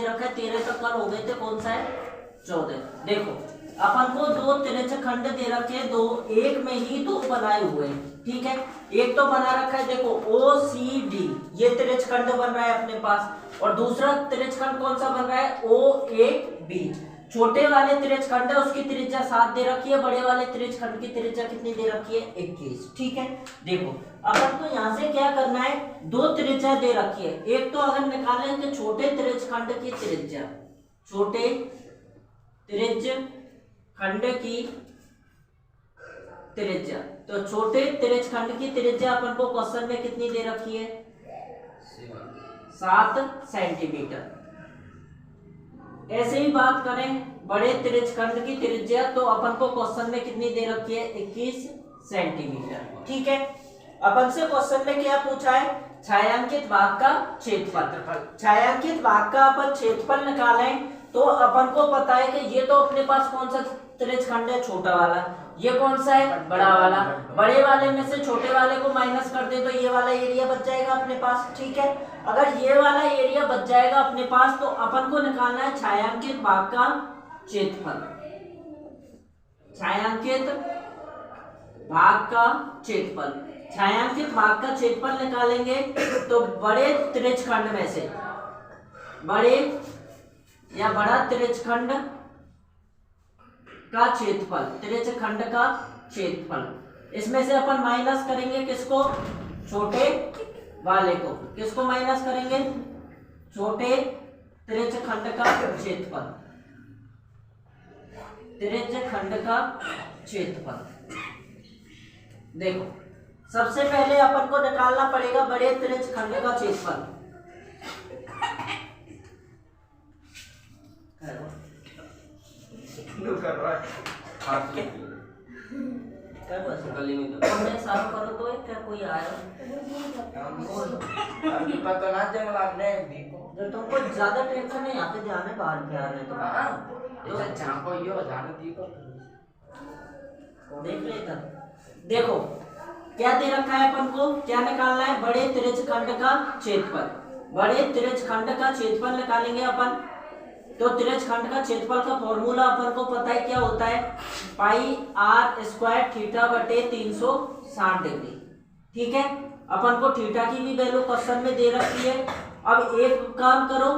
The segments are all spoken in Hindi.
दे रखा है 13, तो कल हो गए थे कौन सा है 14। देखो अपन को दो त्रिज्य खंड दे रखे हैं, दो एक में ही दो बनाए हुए हैं, ठीक है। एक तो बना रखा है देखो OCD, ये त्रिज्य खंड बन रहा है अपने पास, और दूसरा त्रिज्य खंड कौन सा बन रहा है OAB। छोटे वाले त्रिज्य खंड है उसकी त्रिज्या 7 दे रखी है, बड़े वाले त्रिज्य खंड की त्रिज्या कितनी दे रखी है 21, ठीक है। देखो अपन को यहाँ से क्या करना है, दो त्रिज्या दे रखी है, एक तो अगर निकालें तो छोटे त्रिज्य खंड की त्रिज्या, छोटे त्रिज्य खंड की त्रिज्या, तो छोटे त्रिज्य खंड की त्रिज्या अपन को क्वेश्चन में कितनी दे रखी है 7 सेंटीमीटर। ऐसे ही बात करें बड़े त्रिज्य खंड की त्रिज्या, तो अपन को क्वेश्चन में कितनी दे रखी है 21 सेंटीमीटर, ठीक है। अपन से क्वेश्चन में क्या पूछा है, छायांकित भाग का क्षेत्रफल। छायांकित भाग का अपन क्षेत्रफल निकालें तो अपन को पता है कि ये तो अपने पास कौन सा त्रिज्य खंड है छोटा वाला, ये कौन सा है बड़ा वाला। बड़े वाले में से छोटे वाले को माइनस कर दे तो ये वाला एरिया बच जाएगा अपने पास, ठीक है। अगर ये वाला एरिया बच जाएगा अपने पास तो अपन को निकालना है छायांकित भाग का क्षेत्रफल। छायांकित भाग का क्षेत्रफल, छायांकित भाग का क्षेत्रफल निकालेंगे तो बड़े त्रिज्य खंड में से, बड़े या बड़ा त्रिज्य खंड का क्षेत्रफल, त्रिज्य खंड का क्षेत्रफल, इसमें से अपन माइनस करेंगे किसको, छोटे वाले को। किसको माइनस करेंगे, छोटे त्रिज्य खंड का क्षेत्रफल, त्रिज्य खंड का क्षेत्रफल। देखो सबसे पहले अपन को निकालना पड़ेगा बड़े त्रिज्य खंड का क्षेत्रफल। कर रहा है क्या बस गली में तो मैं साफ करो तो क्या कोई आया अभी पता ना जंगल आपने देखो जो तुमको ज्यादा टेंशन है, यहाँ पे ध्यान है बाहर पे आ रहे तो हां ऐसा झांको यो जाने देखो देख लेता। देखो क्या दे रखा है अपन को, क्या निकालना है बड़े त्रिज्य खंड का क्षेत्रफल। बड़े त्रिज्य खंड का क्षेत्रफल निकालेंगे अपन, तो त्रिज्य खंड का क्षेत्रफल का फॉर्मूला अपन को पता है क्या होता है, पाई r स्क्वायर थीटा बटे 360 डिग्री, ठीक है। अपन को थीटा की भी वैल्यू क्वेश्चन में दे रखी है। अब एक काम करो,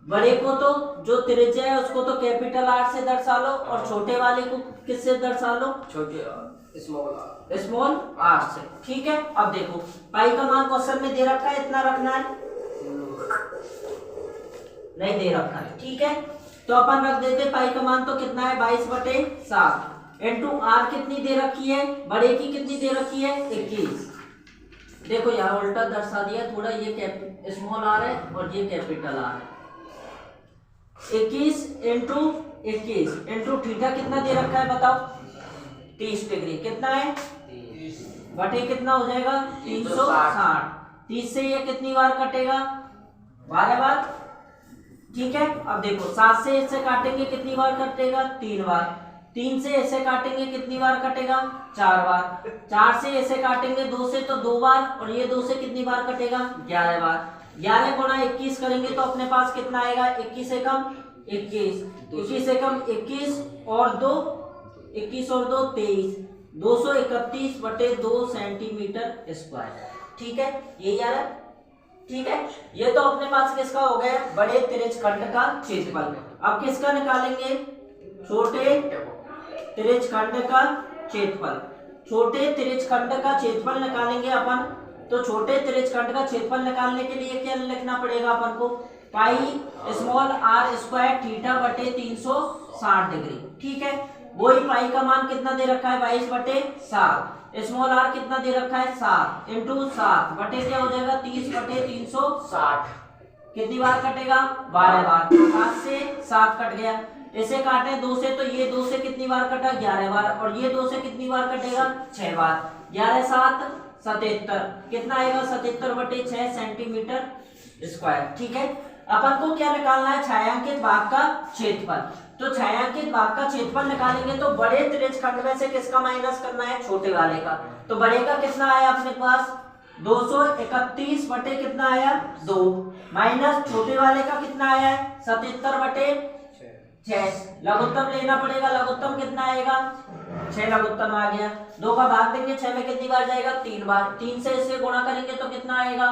बड़े को तो जो त्रिज्या है उसको तो कैपिटल R से दर्शा लो, और छोटे वाले को किससे दर्शा लो, छोटे स्मॉल r से, ठीक है। अब देखो पाई का मान क्वेश्चन में दे रखा है, इतना रखना है, नहीं दे रखा है, ठीक है। तो अपन रख देते पाई का मान तो कितना है 22/7 इंटू आर कितनी दे रखी है, बड़े की कितनी दे रखी है 21। देखो यहाँ उल्टा दर्शा दिया थोड़ा, ये स्मॉल आर है और ये कैपिटल आर है। 21 इंटू थीटा कितना दे रखा है बताओ 30 डिग्री, कितना है 30 बटे कितना हो जाएगा 360। 30 से ये कितनी बार कटेगा 12 बार, ठीक है। अब देखो 7 से इससे काटेंगे कितनी बार कटेगा 3 बार, 3 से ऐसे काटेंगे कितनी बार कटेगा 4 बार, 4 से ऐसे काटेंगे 2 से तो 2 बार, और ये 2 से कितनी बार कटेगा 11 बार। 11 गुणा 21 करेंगे तो अपने पास कितना आएगा 21 से कम 21, 21 से कम 21 और 2 21 और 2 23, 231 बटे 2 सेंटीमीटर स्क्वायर, ठीक है। ये यार ठीक है, ये तो अपने पास किसका हो गया बड़े त्रिज्य खंड का क्षेत्रफल। अब किसका निकालेंगे छोटे त्रिज्य खंड का क्षेत्रफल। छोटे त्रिज्य खंड का क्षेत्रफल निकालेंगे अपन, तो छोटे त्रिज्य खंड का क्षेत्रफल निकालने के लिए क्या लिखना पड़ेगा अपन को, pi small r square theta बटे 360 डिग्री, ठीक है। वही पाई का मान कितना दे रखा है 22/7, स्मॉल r कितना दे रखा है 7 इंटू 7 बटे क्या हो जाएगा 30 बटे 360, कितनी बार कटेगा 12 बार। 7 से 7 कट गया, इसे काटे 2 से तो ये 2 से कितनी बार कटा 11 बार, और ये 2 से कितनी बार कटेगा 6 बार। 11 7 77, कितना आएगा 77 बटे 6 सेंटीमीटर स्क्वायर, ठीक है। अपन को क्या निकालना है छायांकित भाग का क्षेत्रफल। तो छायांकित भाग का क्षेत्रफल निकालेंगे तो बड़े त्रिज्य खंड में से किसका माइनस करना है छोटे वाले का। तो बड़े का कितना आया अपने पास 231 बटे कितना आया 2 माइनस छोटे वाले का कितना आया है 77 बटे 6। लघुत्तम लेना पड़ेगा, लघुत्तम कितना आएगा 6 लघुत्तम आ गया। 2 का भाग देंगे 6 में कितनी बार जाएगा 3 बार। 3 से इसे गुणा करेंगे तो कितना आएगा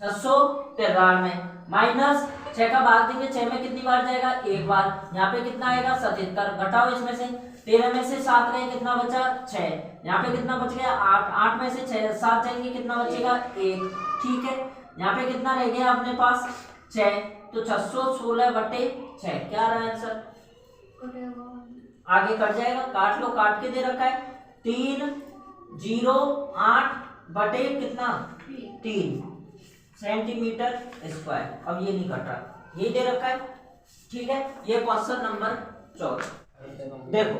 693 माइनस 6 का भाग देंगे 6 में कितनी बार जाएगा 1 बार। यहाँ पे कितना आएगा 77, घटाओ इसमें से 13 में से 7 गए कितना बचा 6। यहाँ पे कितना बच गया 8, 8 में से 6 7 जाएंगे कितना बचेगा 1। ठीक है, यहाँ पे कितना रह गया अपने पास 6, तो 616 बटे 6 क्या रहा है आंसर। आगे कट जाएगा, काट लो, काट के दे रखा है 308 बटे कितना 3 सेंटीमीटर स्क्वायर। अब ये नहीं कट रहा, ये दे रखा है। ठीक है, ये क्वेश्चन नंबर 14। देखो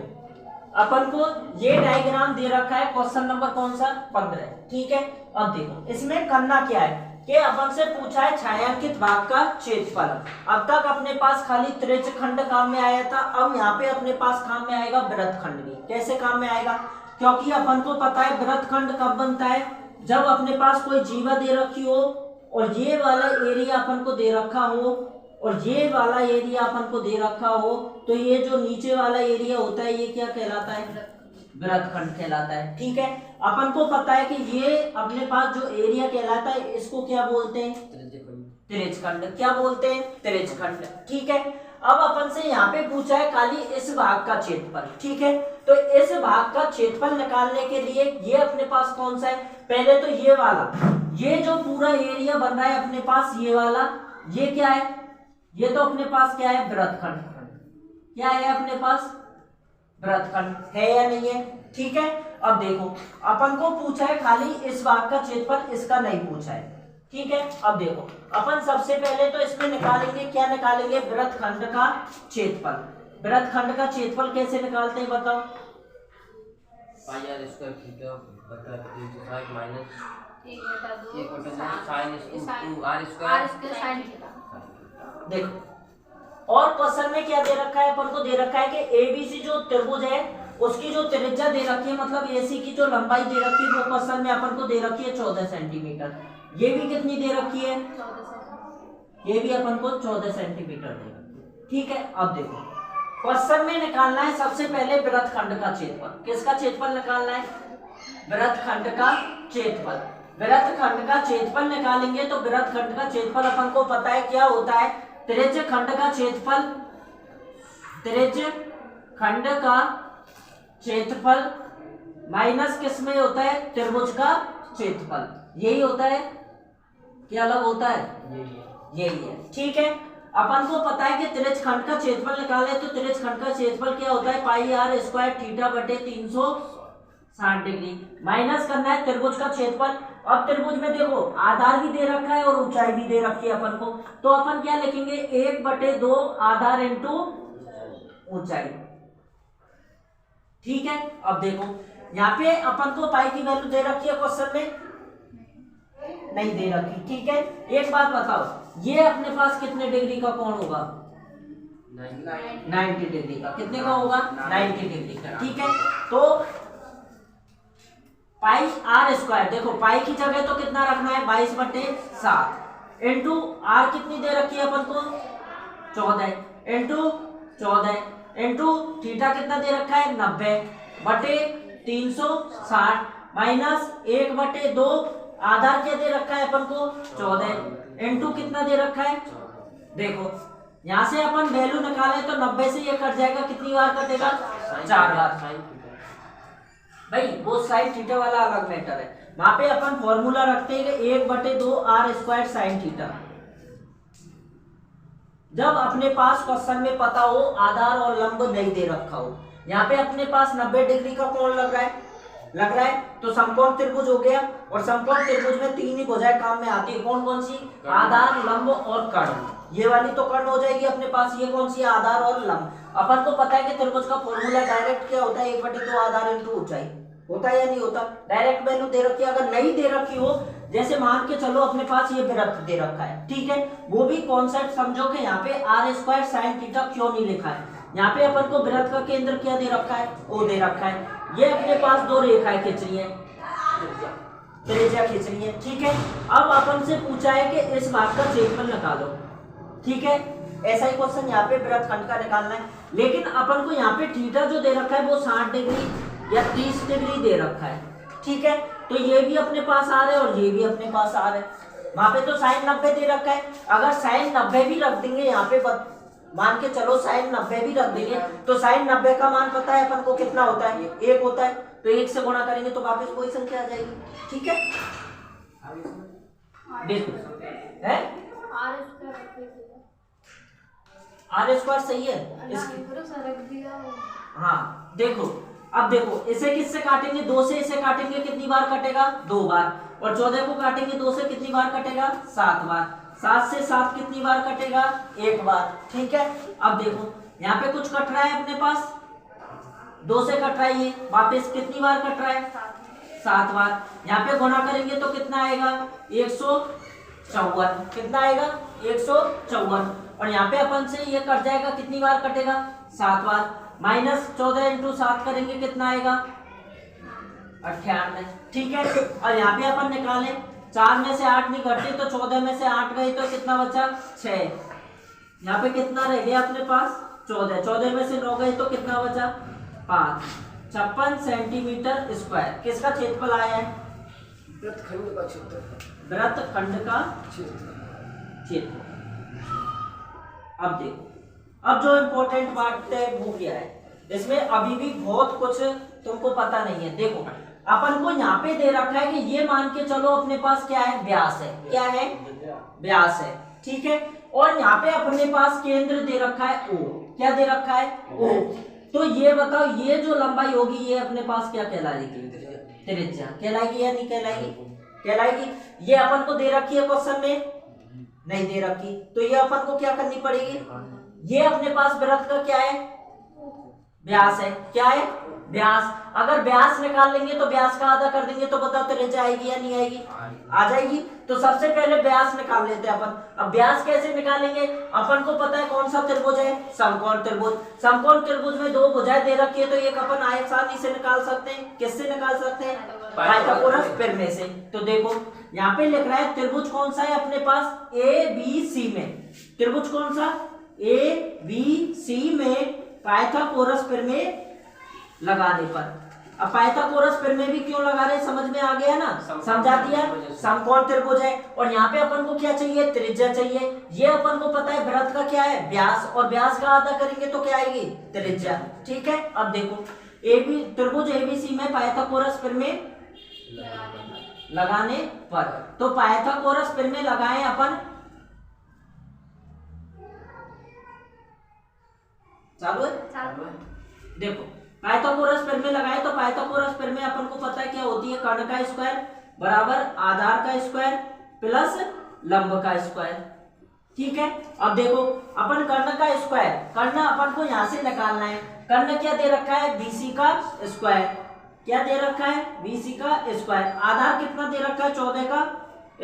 अपन को ये डायग्राम दे रखा है, क्वेश्चन नंबर कौन सा 15। ठीक है, अब देखो इसमें करना क्या है कि अपन से पूछा है छायांकित भाग का क्षेत्रफल। अब तक अपने पास खाली त्रिज्यखंड काम में आया था, अब यहाँ पे अपने पास काम में आएगा वृत्तखंड भी। कैसे काम में आएगा, क्योंकि अपन को पता है वृत्तखंड कब बनता है जब अपने पास कोई जीवा दे रखी हो और ये वाला एरिया अपन को दे रखा हो और ये वाला एरिया अपन को दे रखा हो, तो ये जो नीचे वाला एरिया होता है ये क्या कहलाता है वृत्तखंड कहलाता है। ठीक है, अपन को पता है कि ये अपने पास जो एरिया कहलाता है इसको क्या बोलते हैं त्रिज्यखंड। क्या बोलते हैं त्रिज्यखंड। ठीक है, अब अपन से यहाँ पे पूछा है खाली इस भाग का क्षेत्रफल। ठीक है, तो इस भाग का क्षेत्रफल निकालने के लिए ये अपने पास कौन सा है, पहले तो ये वाला, ये जो पूरा एरिया बन रहा है अपने पास ये वाला, ये क्या है, ये तो अपने पास क्या है वृत्तखंड। क्या है अपने पास वृत्तखंड है या नहीं है। ठीक है, अब देखो अपन को पूछा है खाली इस भाग का क्षेत्रफल, इसका नहीं पूछा है। ठीक है, अब देखो अपन सबसे पहले तो इसमें निकालेंगे, क्या निकालेंगे वृत्तखंड का क्षेत्रफल। वृत्तखंड का क्षेत्रफल कैसे निकालते हैं बताओ। देखो और क्वेश्चन में क्या दे रखा है, अपन को दे रखा है कि एबीसी जो त्रिभुज है उसकी जो त्रिज्या दे रखी है, मतलब एसी की जो लंबाई दे रखी है वो क्वेश्चन में अपन को दे रखी है 14 सेंटीमीटर। ये भी कितनी दे रखी है, ये भी अपन को 14 सेंटीमीटर दे रखी है। ठीक है, अब देखो क्वेश्चन में निकालना है सबसे पहले वृत्तखंड का क्षेत्रफल। किसका क्षेत्रफल निकालना है, वृत्तखंड का क्षेत्रफल। वृत्तखंड का क्षेत्रफल निकालेंगे तो वृत्तखंड का क्षेत्रफल अपन को पता है क्या होता है, त्रिज्यखंड का क्षेत्रफल, त्रिज्यखंड का क्षेत्रफल माइनस किस में होता है, त्रिभुज का क्षेत्रफल। यही होता है, क्या अलग होता है, यही है। ठीक है, अपन को पता है कि त्रिज्यखंड का क्षेत्रफल निकाले तो त्रिज्यखंड का क्षेत्रफल क्या होता है पाई आर स्क्वायर थीटा बटे 360 डिग्री। माइनस करना है त्रिभुज का क्षेत्रफल। अब त्रिभुज में देखो आधार भी दे रखा है और ऊंचाई भी दे रखी है अपन को, तो अपन क्या लिखेंगे 1/2 आधार इंटू ऊंचाई। ठीक है, अब देखो यहाँ पे अपन को पाई की वैल्यू दे रखी है, क्वेश्चन में नहीं दे रखी। ठीक है, एक बात बताओ, ये अपने पास कितने डिग्री का कोण होगा, 90 डिग्री का। कितने का होगा 90 डिग्री का। ठीक है, तो पाई आर स्क्वायर, देखो पाई की जगह तो कितना रखना है 22/7 इंटू आर कितनी दे रखी है अपन को 14 इंटू 14 इंटू थीटा कितना दे रखा है 90/360 माइनस 1/2 आधार क्या दे रखा है अपन को 14 इंटू कितना दे रखा है। देखो यहाँ से अपन वैल्यू निकाले तो 90 से ये कट जाएगा, कितनी बार कटेगा 4 बार। भाई वो साइन थीटा वाला अलग मैटर है, वहां पे अपन फॉर्मूला रखते हैं 1/2 आर स्क्वायर साइन थीटा। जब अपने पास क्वेश्चन में पता हो आधार और लंब नहीं दे रखा हो, यहाँ पे अपने पास 90 डिग्री का कोण लग रहा है तो समकोण त्रिभुज हो गया। और समकोण त्रिभुज में 3 ही भुजाएं काम में आती है, कौन कौन सी, आधार लंब और कर्ण। ये वाली तो कर्ण हो जाएगी अपने पास, ये कौन सी आधार और लंब। अपन को पता है कि त्रिभुज का फॉर्मूला डायरेक्ट क्या होता है 1/2 आधार इंटू ऊंचाई। होता है या नहीं होता, डायरेक्ट वैल्यू दे रखी है। अगर नहीं दे रखी हो, जैसे मान के चलो अपने पास ये वृत्त दे रखा है, ठीक है, वो भी कॉन्सेप्ट समझो कि यहाँ पे आर स्क्वायर साइन थीटा क्यों नहीं लिखा है। यहाँ पे अपन को वृत्त का केंद्र क्या दे रखा है, ओ दे रखा है। ये अपने पास 2 रेखाएं खींच रही है, त्रिज्या खींच रही है। ठीक है, अब अपन से पूछा है कि इस भाग का क्षेत्रफल निकालो। ठीक है, ऐसा ही क्वेश्चन यहाँ पे वृत्त खंड का निकालना है, लेकिन अपन को यहाँ पे थीटा जो दे रखा है वो 60 डिग्री या 30 डिग्री दे रखा है। ठीक है, तो ये भी अपने पास आ रहा है और ये भी अपने पास आ रहा है। वहां पे तो sin 90 दे रखा है, अगर sin 90 भी रख देंगे यहाँ पे, मान के चलो sin 90 भी रख देंगे, तो sin 90 का मान पता है अपन को कितना होता है, 1 होता है, तो 1 से गुणा करेंगे तो वापस वही संख्या आ जाएगी। ठीक है, देखो है r² सही है इसकी। हाँ देखो, अब देखो इसे किससे काटेंगे, 2 से इसे काटेंगे, कितनी बार कटेगा, 2 बार, और 14 को काटेंगे 2 से, कितनी बार कटेगा, 7 बार। 7 से 7 कितनी बार कटेगा, 1 बार। ठीक है, अब देखो यहाँ पे कुछ कट रहा है अपने पास, 2 से कट रहा है, ये वापस कितनी बार कट रहा है, 7 बार। यहाँ पे गुणा करेंगे तो कितना आएगा, 154। कितना आएगा, 154, और यहाँ पे अपन से ये कट जाएगा, कितनी बार कटेगा, 7 बार। माइनस 14 इंटू 7 करेंगे, कितना आएगा, 98। ठीक है, और यहाँ पे अपन निकाले, 4 में से 8 नहीं घटे तो 14 में से 8 गए तो कितना बचा, 6। यहाँ पे कितना रह गया अपने पास, 14। 14 में से 9 गए तो कितना बचा, 5। 56 सेंटीमीटर स्क्वायर किसका क्षेत्रफल आया है, वृत्तखंड का क्षेत्रफल। वृत्तखंड का क्षेत्र। अब देखो, अब जो इम्पोर्टेंट बात है वो क्या है, इसमें अभी भी बहुत कुछ तुमको पता नहीं है। देखो अपन को यहाँ पे दे रखा है कि ये मान के चलो अपने पास क्या है, व्यास है, क्या है, व्यास है। ठीक है, और यहाँ पे अपने पास केंद्र दे रखा है O। क्या दे रखा है, O। तो ये बताओ, ये जो लंबाई होगी ये अपने पास क्या कहलाएगी, त्रिज्या कहलाएगी या नहीं कहलाएगी, कहलाएगी। ये अपन को दे रखी है क्वेश्चन में, नहीं दे रखी, तो ये अपन को क्या करनी पड़ेगी, ये अपने पास वृत्त का क्या है, व्यास है, क्या है, व्यास। अगर व्यास निकाल लेंगे तो व्यास का आधा कर देंगे तो बताओ त्रिज्या आएगी या नहीं आएगी, आ जाएगी। तो सबसे पहले व्यास निकाल लेते हैं अपन। अब व्यास कैसे निकालेंगे, अपन को पता है कौन सा त्रिभुज है, समकोण त्रिभुज। समकोण त्रिभुज में 2 भुजाएं दे रखी है, तो एक अपन आसानी से निकाल सकते हैं। किससे निकाल सकते हैं, पाइथागोरस प्रमेय से। तो देखो यहाँ पे लिख रहा है त्रिभुज कौन सा है अपने पास, ABC में। त्रिभुज कौन सा, ABC में पाइथागोरस प्रमेय लगाने पर। अब पाइथागोरस प्रमेय भी क्यों लगा रहे, समझ में आ गया ना, समझा दिया। समकोण त्रिभुज है और यहाँ पे अपन को क्या चाहिए, त्रिज्या चाहिए। ये अपन को पता है वृत्त का क्या है, व्यास, और व्यास का आधा करेंगे तो क्या आएगी, त्रिज्या। ठीक है, अब देखो त्रिभुज ABC में पाइथागोरस प्रमेय लगाने पर, तो पाइथागोरस प्रमेय लगाए अपन, चालू है। देखो पाइथागोरस प्रमेय लगाए तो पाइथागोरस प्रमेय अपन को पता है क्या होती है, कर्ण का स्क्वायर बराबर आधार का स्क्वायर प्लस लंब का स्क्वायर। ठीक है, अब देखो अपन कर्ण का स्क्वायर, कर्ण अपन को यहां से निकालना है। कर्ण क्या दे रखा है, BC का स्क्वायर। क्या दे रखा है, BC का स्क्वायर। आधार कितना दे रखा है, 14 का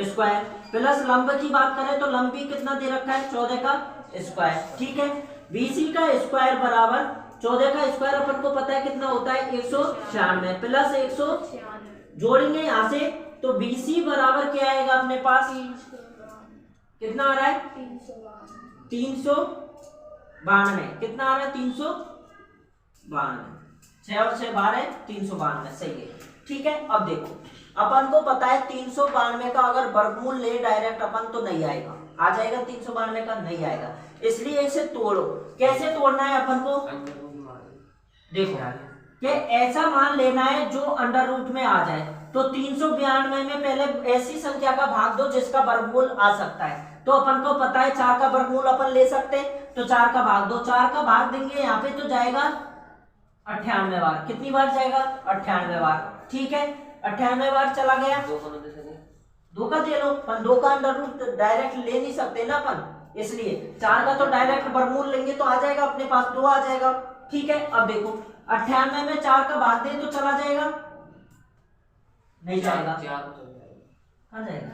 स्क्वायर, प्लस लंब की बात करें तो लंब भी कितना दे रखा है, 14 का स्क्वायर। ठीक है, BC का स्क्वायर बराबर 14 का स्क्वायर अपन को पता है कितना होता है, 196 प्लस 100 जोड़ेंगे यहाँ से तो BC बराबर क्या आएगा अपने पास, कितना आ रहा है, 392। कितना आ रहा है, 392। 6 और 6 12, 392 सही है। ठीक है, अब देखो अपन को पता है 392 का अगर वर्गमूल ले डायरेक्ट अपन तो नहीं आएगा, आ जाएगा 392 का, नहीं आएगा, इसलिए इसे तोड़ो। कैसे तोड़ना है अपन को, देखो कि ऐसा मान लेना है जो अंडर रूट में आ जाए। तो 392 में पहले ऐसी संख्या का भाग दो जिसका वर्गमूल आ सकता है। तो अपन को पता है 4 का वर्गमूल अपन ले सकते हैं, तो 4 का भाग दो। 4 का भाग देंगे यहाँ पे तो जाएगा 98 बार। कितनी बार जाएगा, 98 बार। ठीक है, 98 बार चला गया, 2 का दे लो, पर 2 का अंडर रूट डायरेक्ट ले नहीं सकते ना अपन, इसलिए 4 का तो डायरेक्ट वर्गमूल लेंगे तो आ जाएगा अपने पास, 2 आ जाएगा। ठीक है, अब देखो 98 में 4 का भाग दे तो चला जाएगा, नहीं जाएगा, कहाँ जाएगा,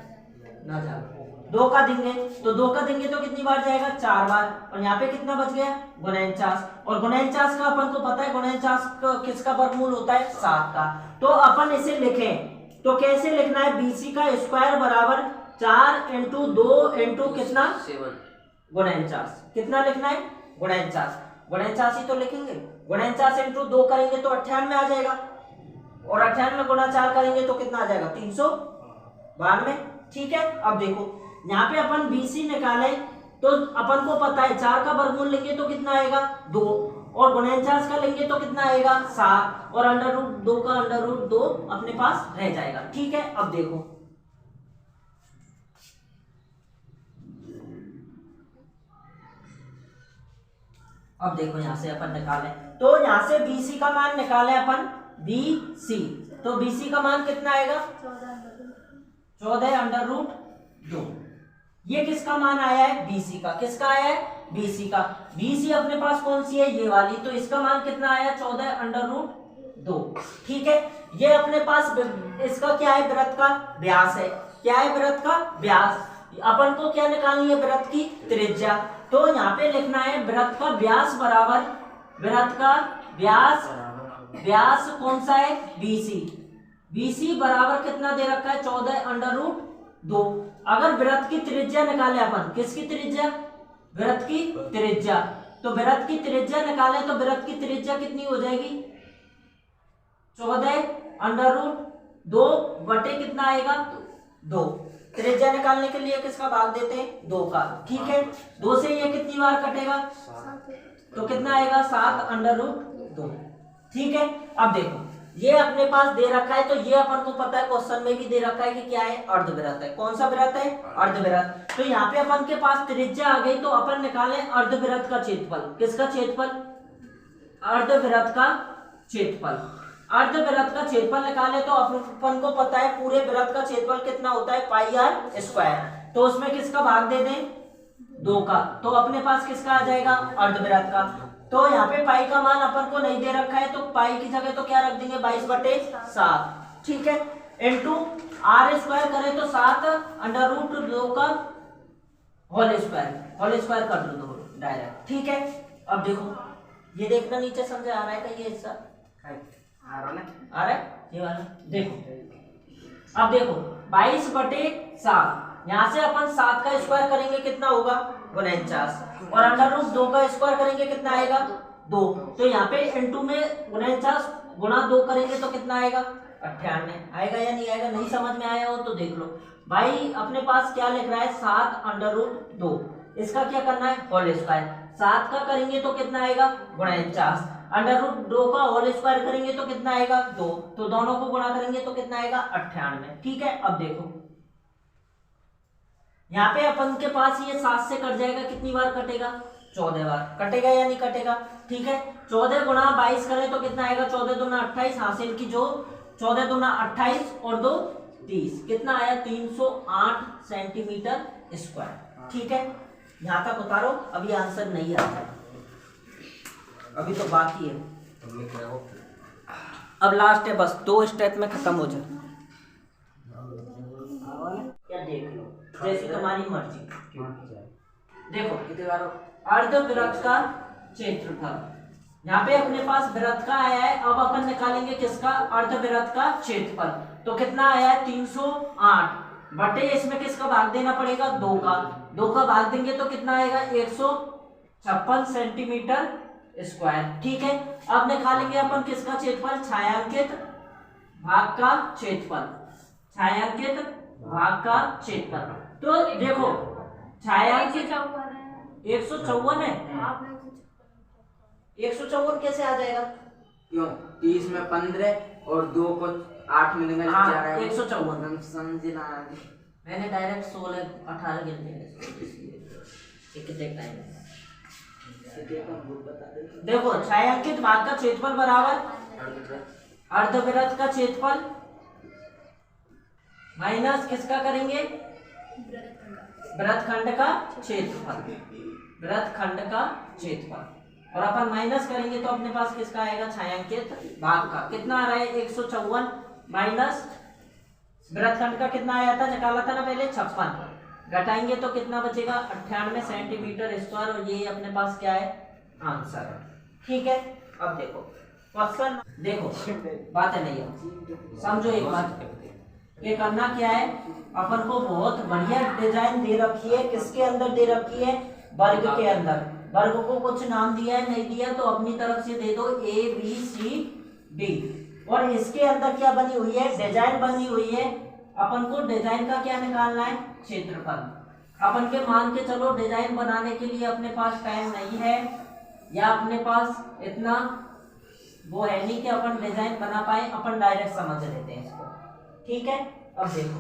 ना जाएगा। 2 का देंगे तो 2 का देंगे तो कितनी बार जाएगा, 4 बार। और यहाँ पे कितना बच गया, 49। और 49 का अपन को पता है 49 किसका वर्गमूल होता है, 7 का। तो अपन इसे लिखें तो कैसे लिखना है, BC का स्क्वायर बराबर 4 इंटू 2 इंटू कितना 7 49, कितना लिखना है 49 ही तो लिखेंगे। 49 इंटू 2 करेंगे तो 98 आ जाएगा, और 98 गुणा 4 करेंगे तो कितना आ जाएगा 392। ठीक है, अब देखो यहाँ पे अपन BC निकाले तो अपन को पता है 4 का वर्गमूल लेंगे तो कितना आएगा 2, और 49 का लेंगे तो कितना आएगा 7, और अंडर रूट 2 का अंडर रूट 2 अपने पास रह जाएगा। ठीक है, अब देखो यहाँ से अपन निकालें तो यहाँ से BC का मान निकाले अपन, BC तो BC का मान कितना आएगा 14 अंडर रूट 2। ये किसका मान आया है BC का, किसका आया है BC का। BC अपने पास कौन सी है, ये वाली, तो इसका मान कितना आया 14 अंडर रूट 2। ठीक है, ये अपने पास इसका क्या है, वृत्त का व्यास है। क्या है, वृत्त का व्यास। अपन को क्या निकालनी है, वृत्त की त्रिज्या। तो यहाँ पे लिखना है वृत्त का व्यास बराबर, वृत्त का व्यास कौन सा है BC बराबर कितना दे रखा है 14 अंडर रूट 2। अगर वृत्त की त्रिज्या निकाले अपन, किसकी त्रिज्या, वृत्त की त्रिज्या, तो वृत्त की त्रिज्या निकाले तो वृत्त की त्रिज्या कितनी हो जाएगी 14 अंडर रूट 2 बटे कितना आएगा 2। त्रिज्या निकालने के लिए किसका भाग देते हैं 2 का। ठीक है, 2 से ये कितनी बार कटेगा तो कितना आएगा 7 अंडर रूट 2। ठीक है, अब देखो ये अपने पास दे रखा है, तो ये अपन को पता है क्वेश्चन में भी दे रखा है कि क्या है, अर्धवृत्त है। कौन सा वृत्त है, अर्धवृत्त। तो यहाँ पे अपन के पास त्रिज्या आ गई, तो अपन निकाले अर्धवृत्त का क्षेत्रफल। किसका क्षेत्रफल, अर्धवृत्त का क्षेत्रफल। अर्धवृत्त का क्षेत्रफल निकाले तो अपन को पता है पूरे वृत्त का क्षेत्रफल कितना होता है पाई r स्क्वायर। तो उसमें किसका भाग दे दें 2 का, तो अपने पास किसका आ जाएगा अर्धवृत्त का। तो यहाँ पे पाई का मान अपन को नहीं दे रखा है, तो पाई की जगह तो क्या रख देंगे 22/7। ठीक है, इंटू r स्क्वायर करें तो 7 अंडर रूट 2 का होल स्क्वायर कर दो डायरेक्ट। ठीक है, अब देखो ये देखना नीचे समझ आ रहा है क्या, ये हिस्सा आ रहा है ये वाला। देखो अब देखो 22/7, यहाँ से अपन 7 का स्क्वायर करेंगे कितना होगा 49, और अंडर रूट 2 का स्क्वायर करेंगे कितना आएगा 2। तो यहाँ पे इनटू में 49 गुणा 2 करेंगे तो कितना आएगा 98 आएगा या नहीं आएगा। नहीं समझ में आया हो तो देख लो भाई, अपने पास क्या लिख रहा है 7 अंडर रूट 2, इसका क्या करना है होल स्क्वायर। 7 का करेंगे तो कितना आएगा 49, अंडर रूट 2 का होल स्क्वायर करेंगे तो कितना आएगा 2, तो दोनों को गुणा करेंगे तो कितना आएगा 98। ठीक है, अब देखो यहाँ पे अपन के पास ये 7 से कट जाएगा, कितनी बार कटेगा 14 बार कटेगा या नहीं कटेगा। ठीक है, 14 गुणा 22 करें तो कितना आएगा 14 दूना 28, हासिल की जो 14 दूना 28 और 2 30, कितना आया 308 सेंटीमीटर स्क्वायर। ठीक है, यहाँ तक उतारो, अभी आंसर नहीं आता, अभी तो बाकी है। अब लास्ट है, बस 2 स्टेप में खत्म हो जाए। क्या देख लो जैसी तुम्हारी मर्जी। देखो अर्धवृत्त का क्षेत्रफल, यहाँ पे अपने पास वृत्त का आया है, अब अपन निकालेंगे किसका अर्धवृत्त का क्षेत्रफल। तो कितना आया है 308 बटे इसमें किसका भाग देना पड़ेगा 2 का। 2 का भाग देंगे तो कितना आएगा 156 सेंटीमीटर स्क्वायर। ठीक है, अब निकालेंगे अपन किसका क्षेत्रफल छायांकित भाग का क्षेत्रफल, छायांकित भाग का क्षेत्रफल। तो देखो छायांकित 154 है, 154 कैसे आ जाएगा, क्यों 30 में 15 और 2 को 8 मिलेंगे 154 समझे ना। मैंने डायरेक्ट 16-18 गिन दिए कितने टाइम। देखो छायांकित भाग का क्षेत्रफल बराबर अर्धवृत्त का क्षेत्रफल माइनस किसका करेंगे वृत्तखंड का क्षेत्रफल, वृत्तखंड का क्षेत्रफल, और अपन माइनस करेंगे तो अपने पास किसका आएगा छायांकित भाग का। कितना आ रहा है 154 माइनस वृत्तखंड का कितना आया था, निकाला था ना पहले 56, घटाएंगे तो कितना बचेगा 98 सेंटीमीटर स्क्वायर, और ये अपने पास क्या है आंसर है। ठीक है, अब देखो क्वेश्चन, देखो बात है नहीं है, समझो एक बात, ये करना क्या है, अपन को बहुत बढ़िया डिजाइन दे रखी है, किसके अंदर दे रखी है, वर्ग के अंदर। वर्ग को कुछ नाम दिया है, नहीं दिया तो अपनी तरफ से दे दो ABCD। और इसके अंदर क्या बनी हुई है, डिजाइन बनी हुई है। अपन को डिजाइन का क्या निकालना है, क्षेत्रफल। अपन के मान के चलो डिजाइन बनाने के लिए अपने पास टाइम नहीं है, या अपने पास इतना वो है नहीं कि अपन डिजाइन बना पाए, अपन डायरेक्ट समझ लेते हैं इसको, ठीक है। अब देखो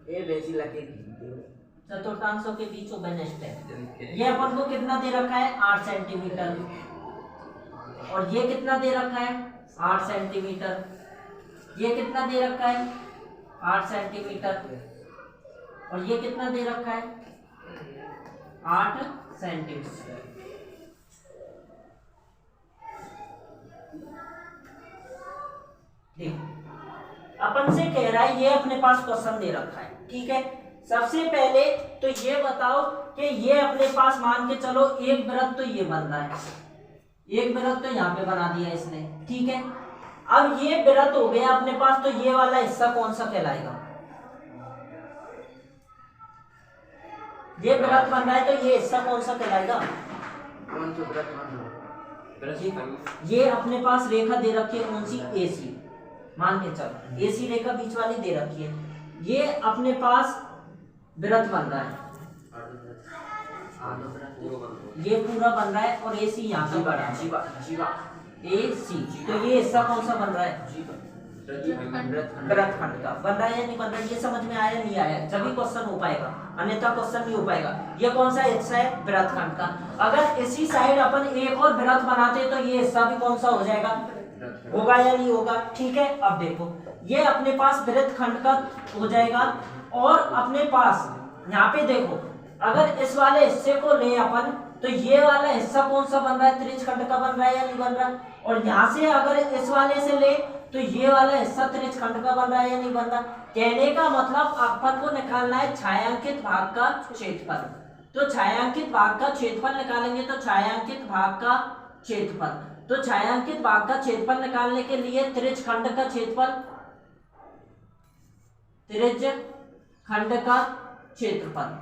ये बेसी लगे चतुर्थांशों के बीच ओबेनेस्ट है। ये अपन को कितना दे रखा है, 8 सेंटीमीटर। और ये कितना दे रखा है, 8 सेंटीमीटर। ये कितना दे रखा है, 8 सेंटीमीटर। और ये कितना दे रखा है, 8 सेंटीमीटर। देखो अपन से कह रहा है, ये अपने पास क्वेश्चन दे रखा है, ठीक है। सबसे पहले तो ये बताओ कि ये अपने पास मान के चलो एक वृत्त तो ये बन रहा है, एक वृत्त तो यहाँ पे बना दिया इसने, ठीक है। अब ये वृत्त हो गया अपने पास, तो ये वाला हिस्सा कौन सा कहलाएगा, ये वृत्त बन रहा है तो ये हिस्सा कौन सा कहलाएगा, कौन सा वृत्त। ये अपने पास रेखा दे रखी है कौन सी, AC। मान के चलो AC रेखा बीच वाली दे रखी है, ये अपने पास वृत्त बन रहा है, ये पूरा बन रहा है। और AC यहाँ से बना है, AC। तो ये हिस्सा कौन सा बन रहा है, वृत्तखंड का बन रहा है या नहीं बन रहा है, ये समझ में आया नहीं आया, जब भी क्वेश्चन हो पाएगा, अन्यथा क्वेश्चन नहीं हो पाएगा। ये कौन सा हिस्सा है, वृत्तखंड का। अगर इसी साइड अपन एक और वृत्त बनाते तो ये हिस्सा भी कौन सा हो जाएगा, होगा या नहीं होगा, ठीक है। अब देखो ये अपने पास वृत्तखंड का हो जाएगा। और अपने पास यहाँ पे देखो, अगर इस वाले हिस्से को ले अपन, तो ये वाला हिस्सा कौन सा बन रहा है, त्रिज्यखंड का बन रहा है या नहीं बन रहा। और यहाँ से अगर इस वाले से ले, तो ये वाला हिस्सा त्रिज्यखंड का बन रहा है या नहीं बन रहा। कहने का मतलब अपन को निकालना है छायांकित भाग का क्षेत्रफल। तो छायांकित भाग का क्षेत्रफल निकालेंगे, तो छायांकित भाग का क्षेत्रफल, तो छायांकित भाग का क्षेत्रफल निकालने के लिए त्रिज्यखंड का क्षेत्रफल, त्रिज्यखंड का क्षेत्रफल,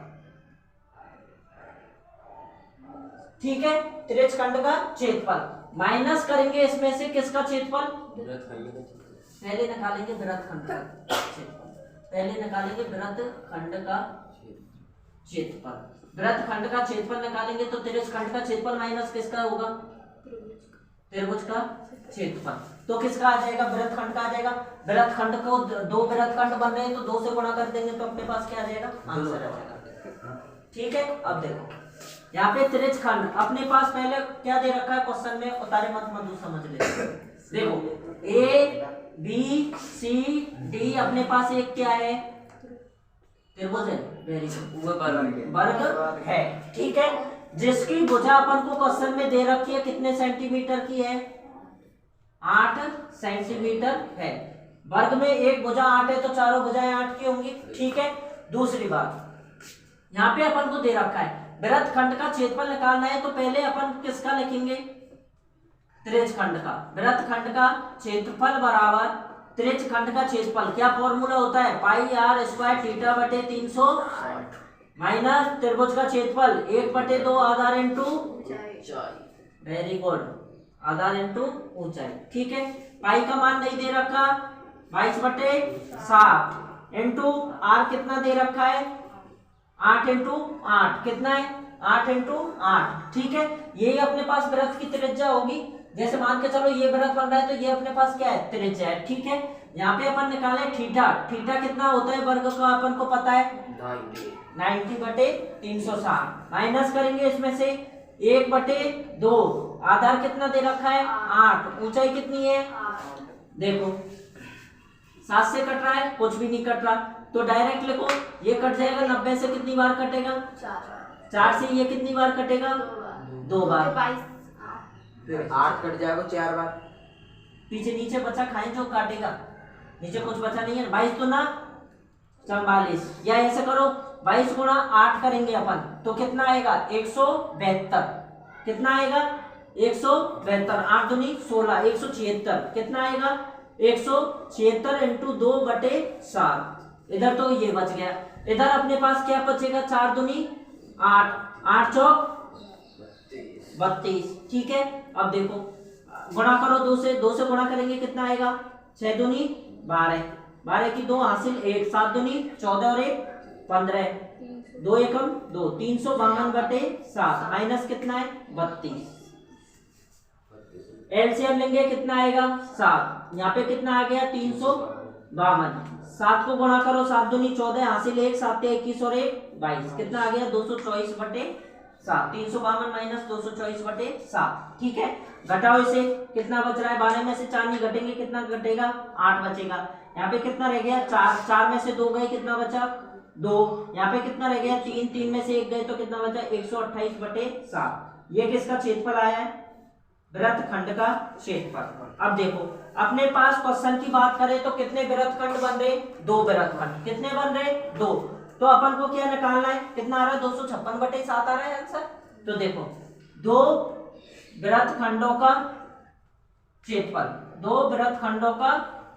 ठीक है। त्रिज्यखंड का क्षेत्रफल माइनस करेंगे इसमें से किसका क्षेत्रफल, पहले निकालेंगे वृत्तखंड का क्षेत्रफल, पहले निकालेंगे वृत्तखंड का क्षेत्रफल। वृत्तखंड का क्षेत्रफल निकालेंगे तो त्रिज्यखंड का क्षेत्रफल माइनस किसका होगा, त्रिभुज का क्षेत्रफल। तो किसका आ जाएगा, वृत्तखंड का आ जाएगा। वृत्तखंड को दो वृत्तखंड बन रहे हैं तो 2 से गुणा कर देंगे तो अपने पास क्या आ जाएगा, आंसर आ जाएगा, ठीक है। अब देखो यहाँ पे त्रिज्यखंड अपने पास पहले क्या दे रखा है क्वेश्चन में, उतारे मत मधु समझ ले। देखो ABCD अपने पास एक क्या है, त्रिभुज है, वेरी गुड, वर्ग है, ठीक है। जिसकी भुजा अपन को क्वेश्चन में दे रखी है कितने सेंटीमीटर की है, 8 सेंटीमीटर है। वर्ग में एक भुजा 8 है तो चारों भुजाएं 8 की होंगी, ठीक है। दूसरी बात यहाँ पे अपन को दे रखा है वृत्तखंड का क्षेत्रफल निकालना है, तो पहले अपन किसका लिखेंगे, त्रिज्यखंड का। वृत्तखंड का क्षेत्रफल बराबर त्रिज्यखंड का क्षेत्रफल, क्या फॉर्मूला होता है, πr² θ/360 माइनस त्रिभुज का क्षेत्रफल 1/2 आधार इंटू, वेरी गुड, आधार इंटू ऊंचाई, ठीक है। पाई का मान नहीं दे रखा, 22/7 इंटू आर कितना दे रखा है, 8 इंटू 8 कितना है, 8 इंटू 8, ठीक है। यही अपने पास वृत्त की त्रिज्या होगी। जैसे मान के चलो ये वृत्त बन रहा है तो ये अपने पास क्या है, त्रिज्या है, ठीक है। यहाँ पे अपन निकाले थीटा, थीटा कितना होता है वर्ग का अपन को पता है, 90/360 माइनस करेंगे इसमें से 1/2, आधार कितना दे रखा है 8, ऊंचाई कितनी है, देखो 7 से कट रहा है, कुछ भी नहीं कट रहा, तो डायरेक्ट लिखो, ये कट जाएगा, 90 से कितनी बार कटेगा, 4 से ये कितनी बार कटेगा, 2 बार, फिर 8 कट जाएगा 4 बार, पीछे नीचे बचा खाए जो काटेगा, नीचे कुछ बचा नहीं है, 22 तो ना 44, या ऐसे करो 22 गुणा 8 करेंगे अपन तो कितना आएगा 172, कितना आएगा 172, 8 दूनी 16, 176, कितना आएगा 176 इंटू 2/7। इधर तो ये बच गया, इधर अपने पास क्या बचेगा, 4 दूनी 8, 8 चौक 32। ठीक है, अब देखो गुणा करो 2 से, 2 से गुणा करेंगे कितना आएगा, 6 दूनी 12, 12 की 2 हासिल 1, 7 दूनी 14 और 1 15, 2 एकम 2, 352/7 माइनस कितना है 32। एलसीएम लेंगे कितना आएगा 7, यहाँ पे कितना आ गया 352, 7 को गुणा करो 7 दूनी 14 हासिल 1, 7 21 और 1 22, कितना आ गया 224/7, 352 माइनस 224/7। ठीक है, घटाओ इसे, कितना बच रहा है, 12 में से 4 नहीं घटेंगे, कितना घटेगा 8 बचेगा। यहाँ पे कितना रह गया 4, 4 में से 2 गए, कितना बचा 2, यहाँ पे कितना रह गया 3, 3 में से 1 गए तो कितना बचा 128/7। ये किसका क्षेत्रफल आया है, वृत्तखंड का क्षेत्रफल। अब देखो अपने पास क्वेश्चन की बात करें तो कितने वृत्तखंड बन रहे, 2 वृत्तखंड, कितने बन रहे 2, तो अपन को क्या निकालना है, कितना आ रहा है 256/7 आ रहा है आंसर। तो देखो 2 वृत्तखंडों का क्षेत्रफल, 2 वृत्तखंडों का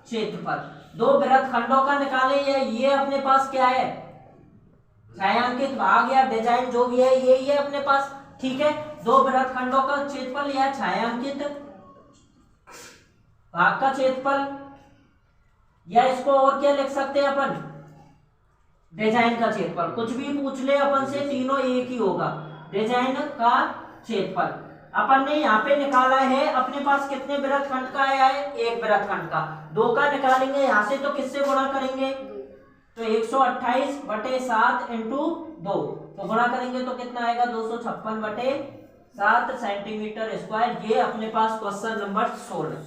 क्षेत्रफल, 2 वृत्तखंडों का निकाले, ये अपने पास क्या है, छायांकित भाग या डिजाइन जो भी है यही है अपने पास। ठीक है, 2 वृत्तखंडों का क्षेत्रफल या छायांकित भाग का क्षेत्रफल, या इसको और क्या लिख सकते हैं अपन, डिजाइन का क्षेत्रफल, कुछ भी पूछ ले अपन से तीनों एक ही होगा। डिजाइन का क्षेत्रफल अपन ने यहाँ पे निकाला है, अपने पास कितने वृत्तखंड का आया है, 1 वृत्तखंड का, 2 का निकालेंगे यहाँ से तो किससे गुणा करेंगे, तो 128/7 इंटू 2, तो गुणा करेंगे तो कितना आएगा 256/7 सेंटीमीटर स्क्वायर। ये अपने पास क्वेश्चन नंबर 16।